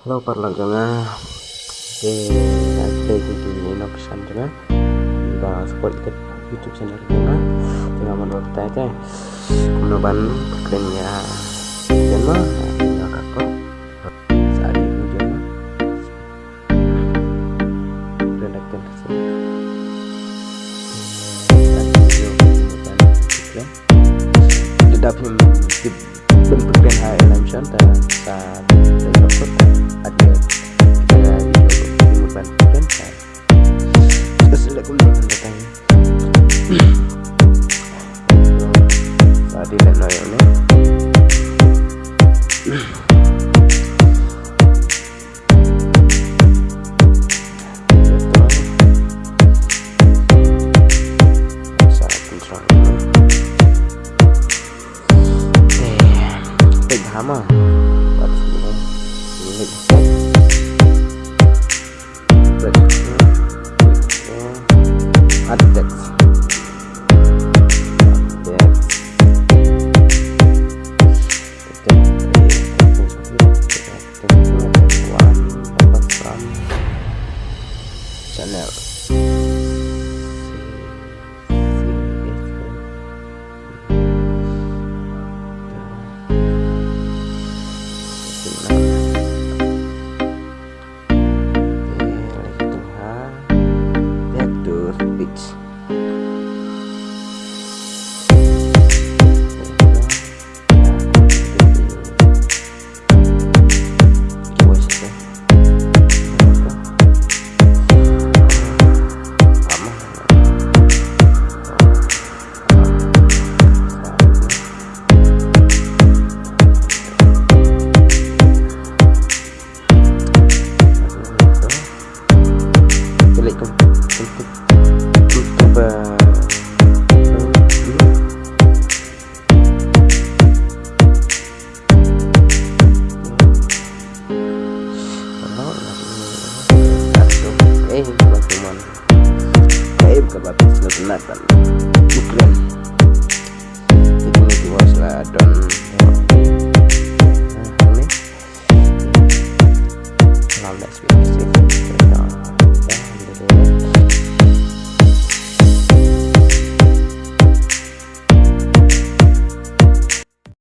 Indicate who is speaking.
Speaker 1: Halo parlanggana today ini pesan juga và support cái YouTube channel kita tinggal menurut aja kemudian pekerjaannya tema nggak kakak saat ini video redaktan kesini dan video kemudian iklan tetap bentuk dan HLM contoh saat develop ada kita video kemudian pekerjaan sudah kemudian datanya saat ini noyone hama channel teman-teman kayak kebabis nonton Ukraine ini diwas lah don